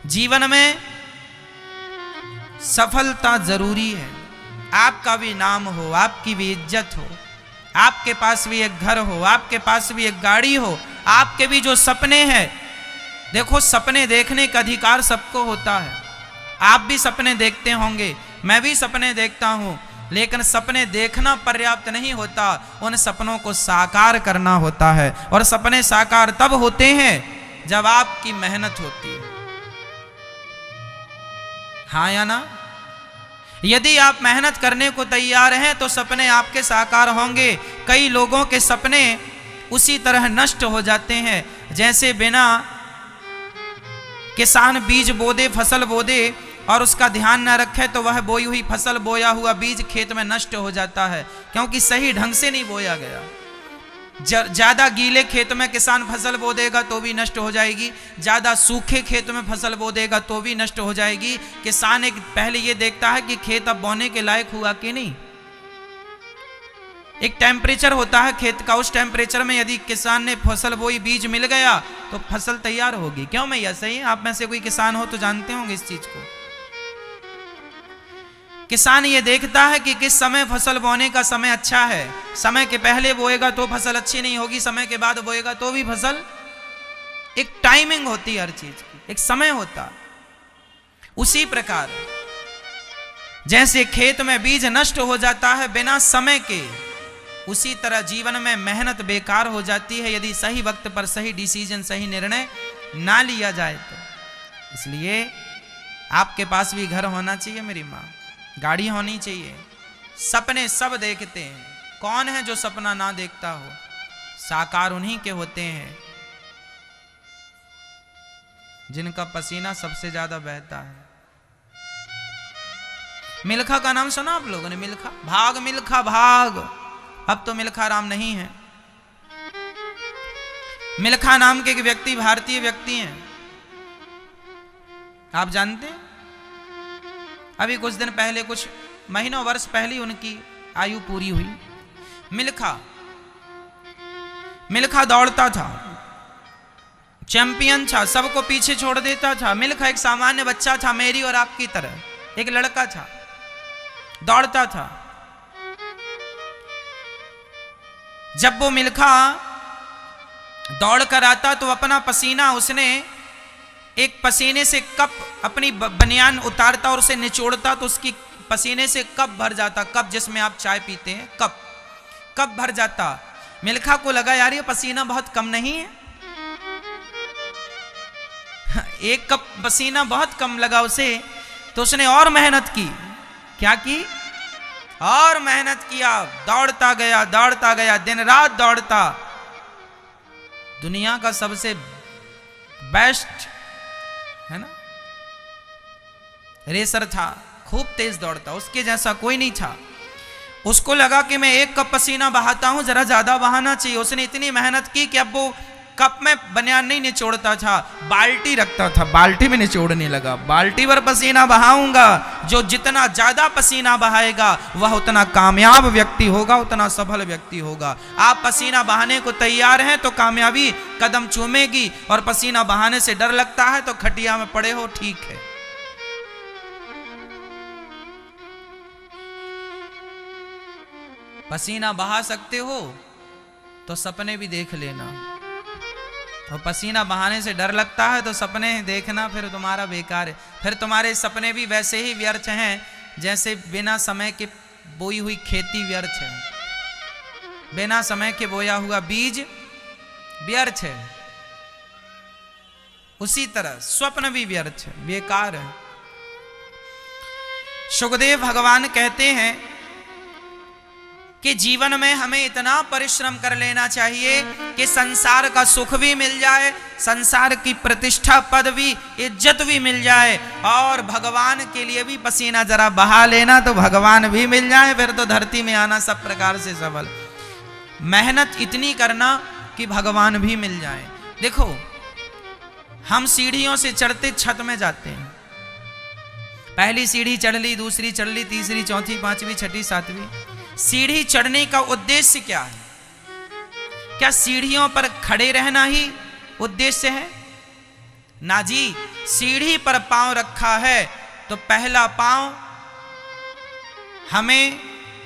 जीवन में सफलता जरूरी है। आपका भी नाम हो, आपकी भी इज्जत हो, आपके पास भी एक घर हो, आपके पास भी एक गाड़ी हो, आपके भी जो सपने हैं। देखो, सपने देखने का अधिकार सबको होता है। आप भी सपने देखते होंगे, मैं भी सपने देखता हूं, लेकिन सपने देखना पर्याप्त नहीं होता, उन सपनों को साकार करना होता है। और सपने साकार तब होते हैं जब आपकी मेहनत होती है। हाँ या ना? यदि आप मेहनत करने को तैयार हैं तो सपने आपके साकार होंगे। कई लोगों के सपने उसी तरह नष्ट हो जाते हैं जैसे बिना किसान बीज बो दे, फसल बो दे और उसका ध्यान न रखे तो वह बोई हुई फसल, बोया हुआ बीज खेत में नष्ट हो जाता है, क्योंकि सही ढंग से नहीं बोया गया। ज्यादा गीले खेत में किसान फसल बो देगा तो भी नष्ट हो जाएगी, ज्यादा सूखे खेत में फसल बो देगा तो भी नष्ट हो जाएगी। किसान एक पहले ये देखता है कि खेत अब बोने के लायक हुआ कि नहीं। एक टेम्परेचर होता है खेत का, उस टेम्परेचर में यदि किसान ने फसल बोई, बीज मिल गया तो फसल तैयार होगी। क्यों भैया? सही है? आप में से कोई किसान हो तो जानते होंगे इस चीज को। किसान ये देखता है कि किस समय फसल बोने का समय अच्छा है। समय के पहले बोएगा तो फसल अच्छी नहीं होगी, समय के बाद बोएगा तो भी फसल। एक टाइमिंग होती है हर चीज की, एक समय होता। उसी प्रकार जैसे खेत में बीज नष्ट हो जाता है बिना समय के, उसी तरह जीवन में मेहनत बेकार हो जाती है यदि सही वक्त पर सही डिसीजन, सही निर्णय ना लिया जाए तो। इसलिए आपके पास भी घर होना चाहिए मेरी माँ, गाड़ी होनी चाहिए। सपने सब देखते हैं, कौन है जो सपना ना देखता हो? साकार उन्हीं के होते हैं जिनका पसीना सबसे ज्यादा बहता है। मिल्खा का नाम सुना आप लोगों ने? मिल्खा, भाग मिल्खा भाग। अब तो मिल्खा राम नहीं है। मिल्खा नाम के एक व्यक्ति, भारतीय व्यक्ति हैं, आप जानते हैं? अभी कुछ दिन पहले, कुछ महीनों वर्ष पहले उनकी आयु पूरी हुई। मिल्खा दौड़ता था, चैंपियन था, सबको पीछे छोड़ देता था। मिल्खा एक सामान्य बच्चा था, मेरी और आपकी तरह, एक लड़का था, दौड़ता था। जब वो मिल्खा दौड़ कर आता तो अपना पसीना, उसने एक पसीने से कप, अपनी बनियान उतारता और उसे निचोड़ता तो उसकी पसीने से कप भर जाता। कप जिसमें आप चाय पीते हैं, कप भर जाता। मिल्खा को लगा यार ये पसीना बहुत कम नहीं है, एक कप पसीना बहुत कम लगा उसे। तो उसने और मेहनत की। क्या की? और मेहनत किया, दौड़ता गया, दिन रात दौड़ता। दुनिया का सबसे बेस्ट है ना रेसर था, खूब तेज दौड़ता, उसके जैसा कोई नहीं था। उसको लगा कि मैं एक कप पसीना बहाता हूं, जरा ज्यादा बहाना चाहिए। उसने इतनी मेहनत की कि अब वो कप में बनियान नहीं निचोड़ता था, बाल्टी रखता था, बाल्टी में निचोड़ने लगा। बाल्टी भर पसीना बहाऊंगा, जो जितना ज्यादा पसीना बहाएगा वह उतना कामयाब व्यक्ति होगा, उतना सफल व्यक्ति होगा। आप पसीना बहाने को तैयार हैं तो कामयाबी कदम चूमेगी, और पसीना बहाने से डर लगता है तो खटिया में पड़े हो, ठीक है। पसीना बहा सकते हो तो सपने भी देख लेना, और पसीना बहाने से डर लगता है तो सपने देखना फिर तुम्हारा बेकार है। फिर तुम्हारे सपने भी वैसे ही व्यर्थ हैं जैसे बिना समय के बोई हुई खेती व्यर्थ है, बिना समय के बोया हुआ बीज व्यर्थ है। उसी तरह स्वप्न भी व्यर्थ है, बेकार है। सुखदेव भगवान कहते हैं कि जीवन में हमें इतना परिश्रम कर लेना चाहिए कि संसार का सुख भी मिल जाए, संसार की प्रतिष्ठा, पदवी, इज्जत भी मिल जाए, और भगवान के लिए भी पसीना जरा बहा लेना तो भगवान भी मिल जाए, फिर तो धरती में आना सब प्रकार से सफल। मेहनत इतनी करना कि भगवान भी मिल जाए। देखो, हम सीढ़ियों से चढ़ते छत में जाते हैं। पहली सीढ़ी चढ़ ली, दूसरी चढ़ ली, तीसरी, चौथी, पांचवी, छठी, सातवीं। सीढ़ी चढ़ने का उद्देश्य क्या है? क्या सीढ़ियों पर खड़े रहना ही उद्देश्य है? ना जी, सीढ़ी पर पांव रखा है तो पहला पांव, हमें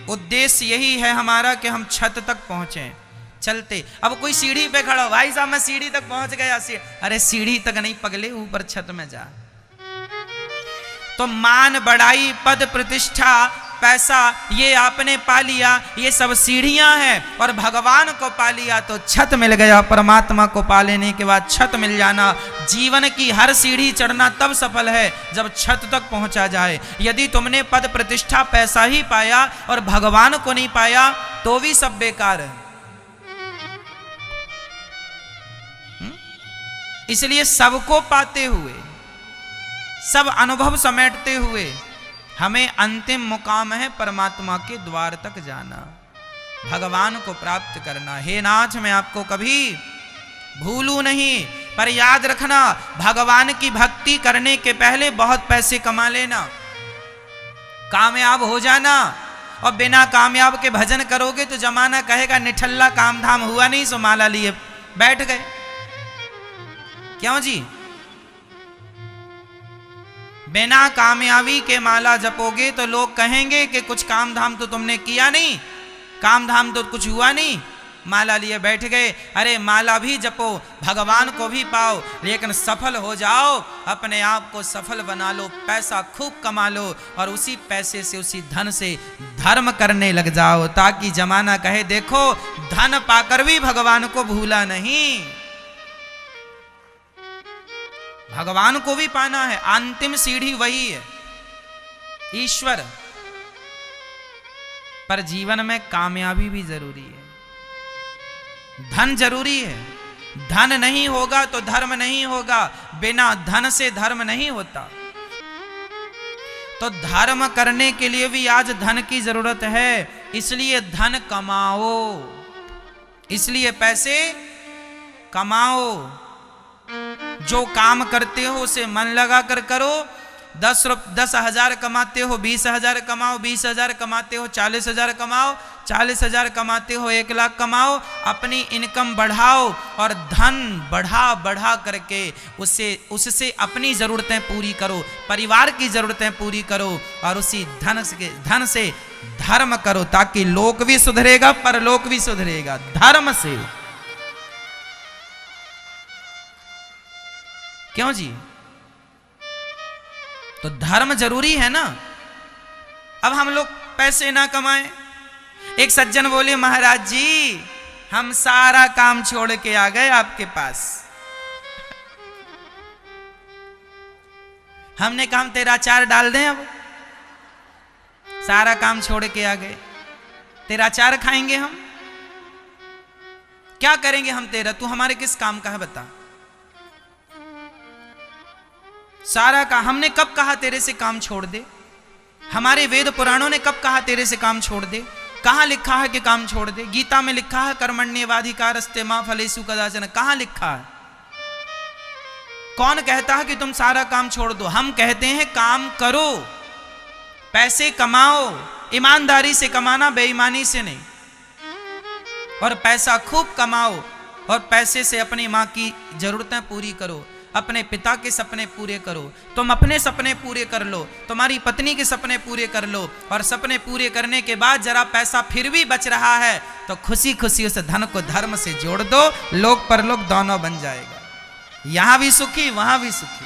उद्देश्य यही है हमारा कि हम छत तक पहुंचे चलते। अब कोई सीढ़ी पे खड़ा हो, भाई साहब मैं सीढ़ी तक पहुंच गया, अरे सीढ़ी तक नहीं पगले, ऊपर छत में जा। तो मान बढ़ाई, पद प्रतिष्ठा, पैसा, ये आपने पा लिया, ये सब सीढ़ियां हैं। और भगवान को पा लिया तो छत मिल गया। परमात्मा को पा लेने के बाद छत मिल जाना। जीवन की हर सीढ़ी चढ़ना तब सफल है जब छत तक पहुंचा जाए। यदि तुमने पद प्रतिष्ठा पैसा ही पाया और भगवान को नहीं पाया तो भी सब बेकार है। इसलिए सबको पाते हुए, सब अनुभव समेटते हुए हमें अंतिम मुकाम है परमात्मा के द्वार तक जाना, भगवान को प्राप्त करना। हे नाथ, मैं आपको कभी भूलू नहीं, पर याद रखना भगवान की भक्ति करने के पहले बहुत पैसे कमा लेना, कामयाब हो जाना। और बिना कामयाब के भजन करोगे तो जमाना कहेगा निठल्ला, काम धाम हुआ नहीं सो माला लिए बैठ गए। क्यों जी? बिना कामयाबी के माला जपोगे तो लोग कहेंगे कि कुछ काम धाम तो तुमने किया नहीं, काम धाम तो कुछ हुआ नहीं, माला लिए बैठ गए। अरे माला भी जपो, भगवान को भी पाओ, लेकिन सफल हो जाओ, अपने आप को सफल बना लो, पैसा खूब कमा लो और उसी पैसे से, उसी धन से धर्म करने लग जाओ, ताकि जमाना कहे देखो धन पाकर भी भगवान को भूला नहीं। भगवान को भी पाना है, अंतिम सीढ़ी वही है, ईश्वर। पर जीवन में कामयाबी भी जरूरी है, धन जरूरी है। धन नहीं होगा तो धर्म नहीं होगा, बिना धन से धर्म नहीं होता। तो धर्म करने के लिए भी आज धन की जरूरत है, इसलिए धन कमाओ, इसलिए पैसे कमाओ। जो काम करते हो उसे मन लगा कर करो। 10,000 कमाते हो 20,000 कमाओ, 20,000 कमाते हो 40,000 कमाओ, 40,000 कमाते हो 1,00,000 कमाओ। अपनी इनकम बढ़ाओ और धन बढ़ा बढ़ा करके उससे अपनी ज़रूरतें पूरी करो, परिवार की ज़रूरतें पूरी करो और उसी धन से धर्म करो, ताकि लोक भी सुधरेगा, परलोक भी सुधरेगा धर्म से। क्यों जी? तो धर्म जरूरी है ना। अब हम लोग पैसे ना कमाएं। एक सज्जन बोले महाराज जी हम सारा काम छोड़ के आ गए आपके पास। हमने कहा हम तेरा अचार डाल दें, अब सारा काम छोड़ के आ गए, तेरा अचार खाएंगे हम, क्या करेंगे हम तेरा, तू हमारे किस काम का है बता। सारा का हमने कब कहा तेरे से काम छोड़ दे? हमारे वेद पुराणों ने कब कहा तेरे से काम छोड़ दे? कहां लिखा है कि काम छोड़ दे? गीता में लिखा है कर्मण्येवाधिकारस्ते मा फलेषु कदाचन, कहां लिखा है? कौन कहता है कि तुम सारा काम छोड़ दो? हम कहते हैं काम करो, पैसे कमाओ, ईमानदारी से कमाना, बेईमानी से नहीं। और पैसा खूब कमाओ और पैसे से अपनी मां की जरूरतें पूरी करो, अपने पिता के सपने पूरे करो, तुम अपने सपने पूरे कर लो, तुम्हारी पत्नी के सपने पूरे कर लो। और सपने पूरे करने के बाद जरा पैसा फिर भी बच रहा है तो खुशी खुशी उस धन को धर्म से जोड़ दो, लोक परलोक दोनों बन जाएगा, यहां भी सुखी वहां भी सुखी।